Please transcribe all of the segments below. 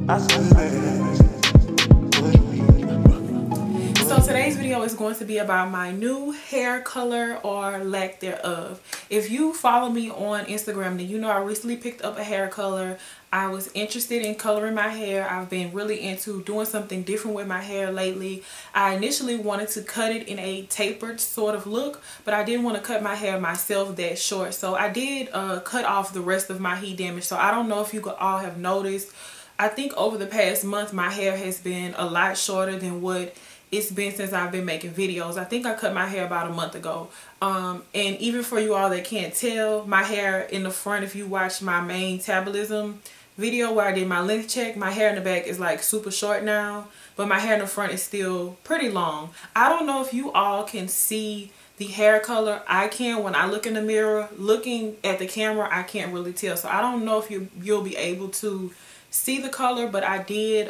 So today's video is going to be about my new hair color or lack thereof. If you follow me on Instagram, then you know I recently picked up a hair color. I was interested in coloring my hair. I've been really into doing something different with my hair lately. I initially wanted to cut it in a tapered sort of look, but I didn't want to cut my hair myself that short. So I did cut off the rest of my heat damage. So I don't know if you all have noticed. I think over the past month my hair has been a lot shorter than what it's been since I've been making videos. I think I cut my hair about a month ago. And even for you all that can't tell, my hair in the front, if you watch my main metabolism video where I did my length check, my hair in the back is like super short now, but my hair in the front is still pretty long. I don't know if you all can see the hair color. I can when I look in the mirror. Looking at the camera, I can't really tell. So I don't know if you'll be able to see the color, but I did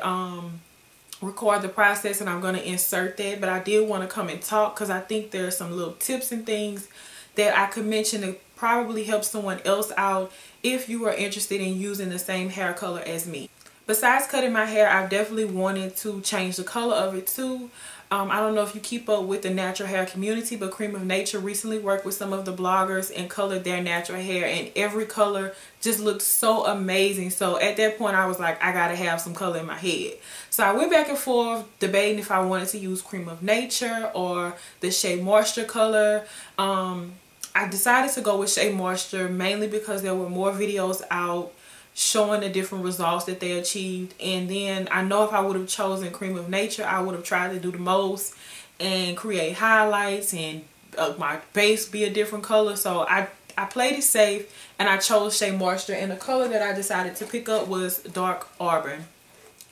record the process and I'm going to insert that. But I did want to come and talk because I think there's some little tips and things that I could mention to probably help someone else out if you are interested in using the same hair color as me. Besides cutting my hair, I've definitely wanted to change the color of it too. I don't know if you keep up with the natural hair community, but Cream of Nature recently worked with some of the bloggers and colored their natural hair, and every color just looked so amazing. So at that point I was like, I gotta have some color in my head. So I went back and forth debating if I wanted to use Cream of Nature or the Shea Moisture color. I decided to go with Shea Moisture mainly because there were more videos out showing the different results that they achieved. And then I know if I would have chosen Cream of Nature, I would have tried to do the most and create highlights and my base be a different color. So I played it safe and I chose Shea Moisture, and the color that I decided to pick up was Dark Auburn.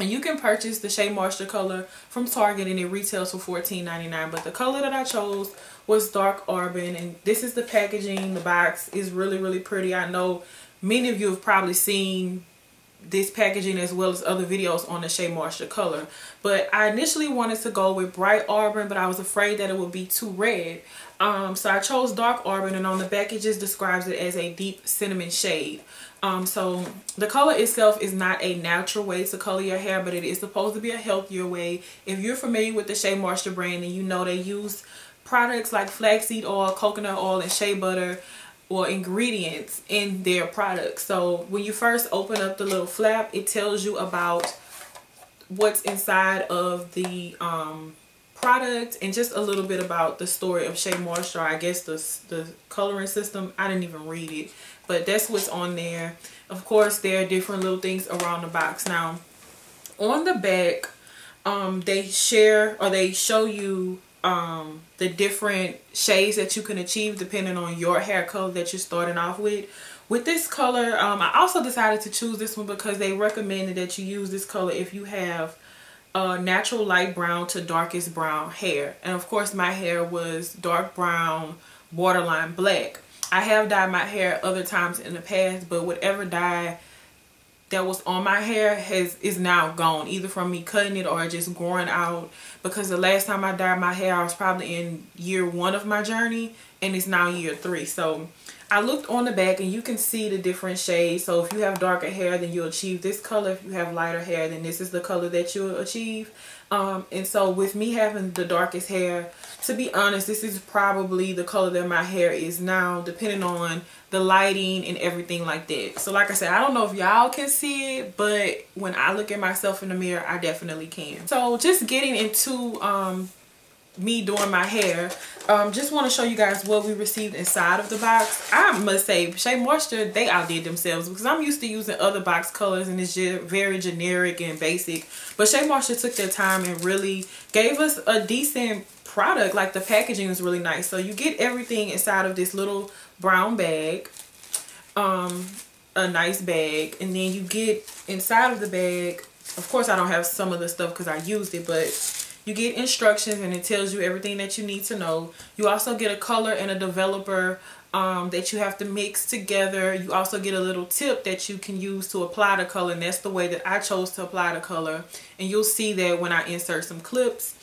And you can purchase the Shea Moisture color from Target and it retails for $14.99. But the color that I chose was Dark Auburn, and this is the packaging. The box is really, really pretty. I know many of you have probably seen this packaging as well as other videos on the Shea Moisture color. But I initially wanted to go with Bright Auburn, but I was afraid that it would be too red. So I chose Dark Auburn, and on the back it just describes it as a deep cinnamon shade. So the color itself is not a natural way to color your hair, but it is supposed to be a healthier way. If you're familiar with the Shea Moisture brand, and you know they use products like flaxseed oil, coconut oil, and shea butter or ingredients in their products. So when you first open up the little flap, it tells you about what's inside of the product and just a little bit about the story of Shea Moisture. I guess the coloring system, I didn't even read it, but that's what's on there. Of course, there are different little things around the box. Now on the back, they show you the different shades that you can achieve depending on your hair color that you're starting off with. With this color, I also decided to choose this one because they recommended that you use this color if you have natural light brown to darkest brown hair. And of course my hair was dark brown, borderline black. I have dyed my hair other times in the past, but whatever dye that was on my hair is now gone, either from me cutting it or just growing out, because the last time I dyed my hair I was probably in year 1 of my journey and it's now year 3. So I looked on the back and you can see the different shades. So if you have darker hair, then you'll achieve this color. If you have lighter hair, then this is the color that you'll achieve. And so with me having the darkest hair, to be honest, this is probably the color that my hair is now, depending on the lighting and everything like that. So like I said, I don't know if y'all can see it, but when I look at myself in the mirror, I definitely can. So just getting into me doing my hair, just want to show you guys what we received inside of the box. I must say, Shea Moisture, they outdid themselves, because I'm used to using other box colors and it's just very generic and basic. But Shea Moisture took their time and really gave us a decent product. Like the packaging was really nice. So you get everything inside of this little brown bag, a nice bag, and then you get inside of the bag, of course I don't have some of the stuff because I used it, but you get instructions and it tells you everything that you need to know. You also get a color and a developer that you have to mix together. You also get a little tip that you can use to apply the color, and that's the way that I chose to apply the color. And you'll see that when I insert some clips.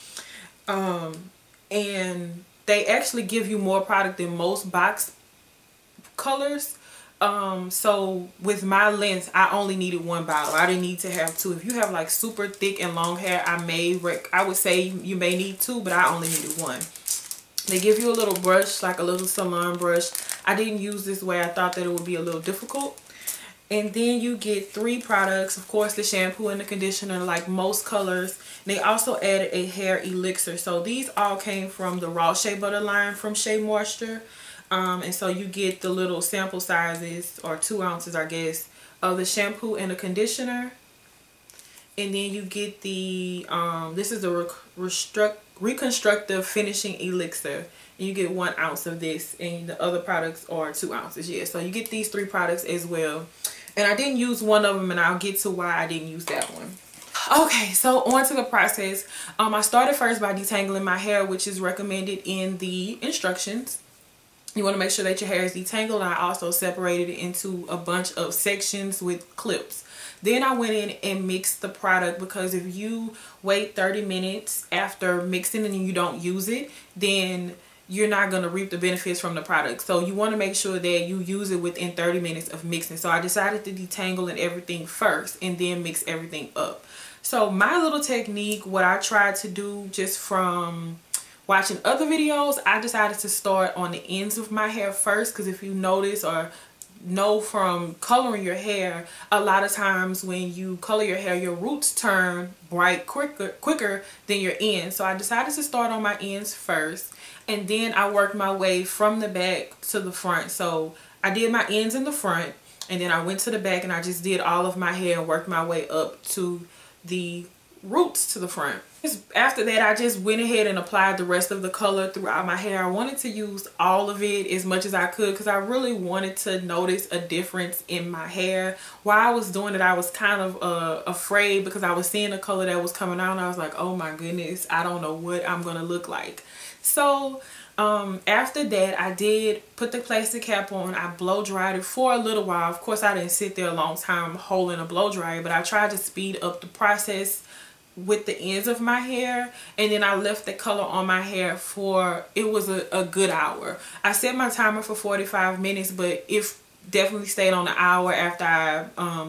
And they actually give you more product than most box colors. So with my length, I only needed one bottle. I didn't need to have two. If you have like super thick and long hair, I would say you may need two, but I only needed one. They give you a little brush, like a little salon brush. I didn't use this way. I thought that it would be a little difficult. And then you get 3 products. Of course, the shampoo and the conditioner, like most colors. They also added a hair elixir. So these all came from the raw shea butter line from Shea Moisture. And so you get the little sample sizes, or 2 ounces, I guess, of the shampoo and the conditioner. And then you get the, this is the reconstructive finishing elixir. And you get 1 ounce of this, and the other products are 2 ounces. Yeah, so you get these 3 products as well. And I didn't use one of them, and I'll get to why I didn't use that one. Okay, so on to the process. I started first by detangling my hair, which is recommended in the instructions. You want to make sure that your hair is detangled. And I also separated it into a bunch of sections with clips. Then I went in and mixed the product, because if you wait 30 minutes after mixing and you don't use it, then you're not going to reap the benefits from the product. So you want to make sure that you use it within 30 minutes of mixing. So I decided to detangle and everything first and then mix everything up. So my little technique, what I tried to do just from watching other videos, I decided to start on the ends of my hair first, because if you notice or know from coloring your hair, a lot of times when you color your hair, your roots turn bright quicker than your ends. So I decided to start on my ends first, and then I worked my way from the back to the front. So I did my ends in the front, and then I went to the back and I just did all of my hair and worked my way up to the roots to the front. After that, I just went ahead and applied the rest of the color throughout my hair. I wanted to use all of it as much as I could, because I really wanted to notice a difference in my hair. While I was doing it, I was kind of afraid, because I was seeing the color that was coming out and I was like, oh my goodness, I don't know what I'm gonna look like. So after that, I did put the plastic cap on. I blow dried it for a little while. Of course, I didn't sit there a long time holding a blow dryer, but I tried to speed up the process with the ends of my hair. And then I left the color on my hair for, it was a good hour. I set my timer for 45 minutes, but it definitely stayed on an hour after I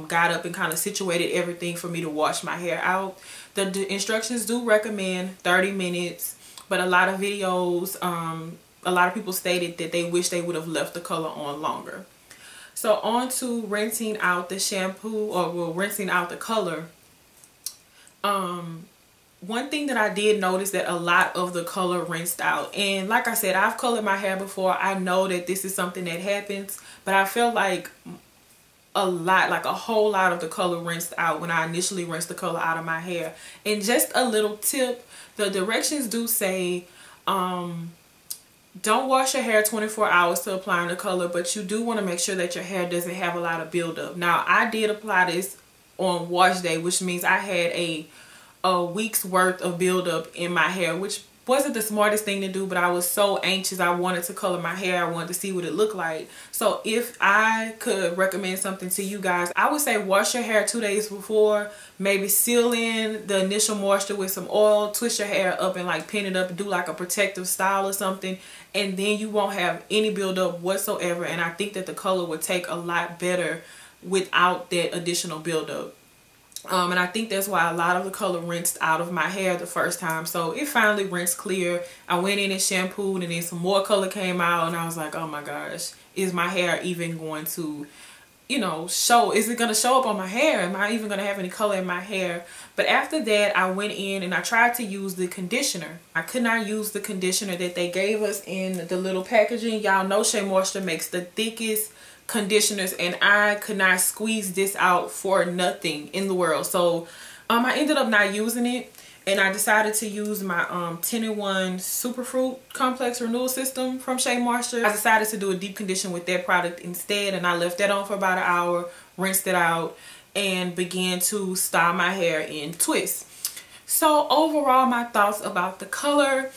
got up and kind of situated everything for me to wash my hair out. The instructions do recommend 30 minutes, but a lot of videos, a lot of people stated that they wish they would have left the color on longer. So on to rinsing out the shampoo, or well, rinsing out the color. One thing that I did notice, that a lot of the color rinsed out. And like I said, I've colored my hair before. I know that this is something that happens, but I felt like a whole lot of the color rinsed out when I initially rinsed the color out of my hair. And just a little tip, the directions do say, don't wash your hair 24 hours to applying the color, but you do want to make sure that your hair doesn't have a lot of buildup. Now, I did apply this on wash day, which means I had a week's worth of buildup in my hair, which wasn't the smartest thing to do, but I was so anxious. I wanted to color my hair. I wanted to see what it looked like. So if I could recommend something to you guys, I would say wash your hair 2 days before. Maybe seal in the initial moisture with some oil, twist your hair up and like pin it up and do like a protective style or something, and then you won't have any buildup whatsoever. And I think that the color would take a lot better without that additional buildup. And I think that's why a lot of the color rinsed out of my hair the first time. So it finally rinsed clear. I went in and shampooed, and then some more color came out, and I was like, oh my gosh, is my hair even going to, you know, show? Is it going to show up on my hair? Am I even going to have any color in my hair? But after that, I went in and I tried to use the conditioner. I could not use the conditioner that they gave us in the little packaging. Y'all know Shea Moisture makes the thickest conditioners, and I could not squeeze this out for nothing in the world. So I ended up not using it, and I decided to use my 10-in-1 Superfruit Complex Renewal System from Shea Moisture. I decided to do a deep condition with that product instead, and I left that on for about an hour, rinsed it out, and began to style my hair in twists. So overall, my thoughts about the color,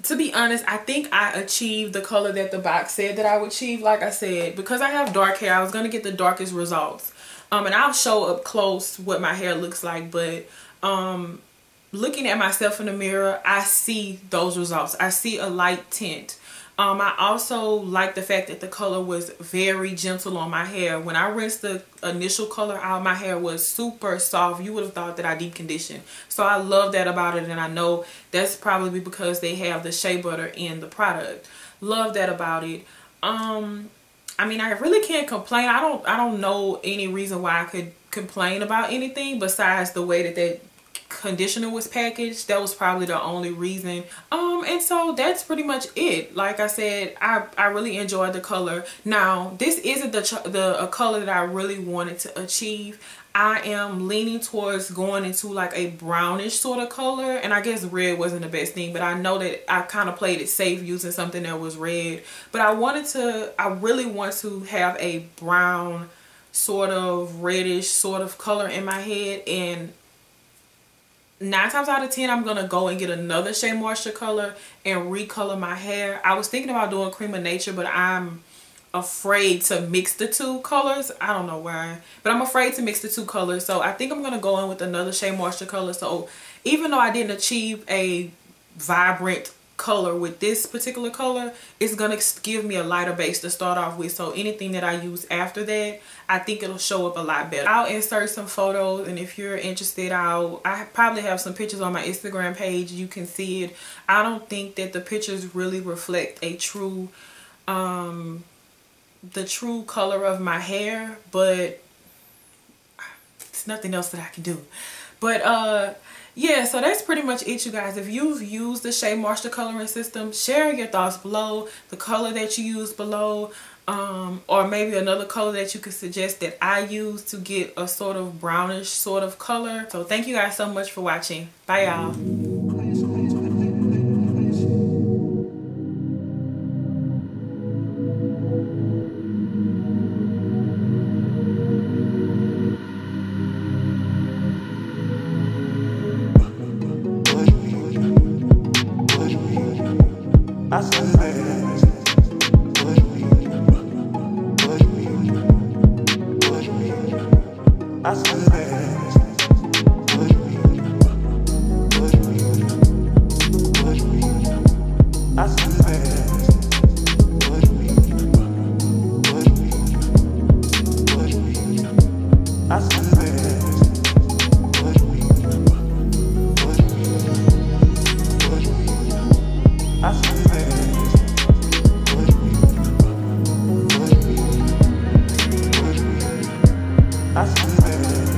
to be honest, I think I achieved the color that the box said that I would achieve. Like I said, because I have dark hair, I was going to get the darkest results. And I'll show up close what my hair looks like. But looking at myself in the mirror, I see those results. I see a light tint. I also like the fact that the color was very gentle on my hair. When I rinsed the initial color out, my hair was super soft. You would have thought that I deep conditioned. So I love that about it, and I know that's probably because they have the shea butter in the product. Love that about it. I mean, I really can't complain. I don't know any reason why I could complain about anything besides the way that conditioner was packaged. That was probably the only reason. And so that's pretty much it. Like I said, I really enjoyed the color. Now, this isn't a color that I really wanted to achieve. I am leaning towards going into like a brownish sort of color, and I guess red wasn't the best thing, but I know that I kind of played it safe using something that was red. But I really want to have a brown sort of reddish sort of color in my head, and 9 times out of 10 I'm gonna go and get another Shea Moisture color and recolor my hair. I was thinking about doing Cream of Nature, but I'm afraid to mix the two colors. I don't know why, but I'm afraid to mix the two colors. So I think I'm gonna go in with another Shea Moisture color. So even though I didn't achieve a vibrant color with this particular color, it's gonna give me a lighter base to start off with. So anything that I use after that, I think it'll show up a lot better. I'll insert some photos, and if you're interested, I probably have some pictures on my Instagram page. You can see it. I don't think that the pictures really reflect a true the true color of my hair, but there's nothing else that I can do. But yeah, so that's pretty much it, you guys. If you've used the Shea Moisture coloring system, share your thoughts below, the color that you use below, or maybe another color that you could suggest that I use to get a sort of brownish sort of color. So thank you guys so much for watching. Bye, y'all. I said,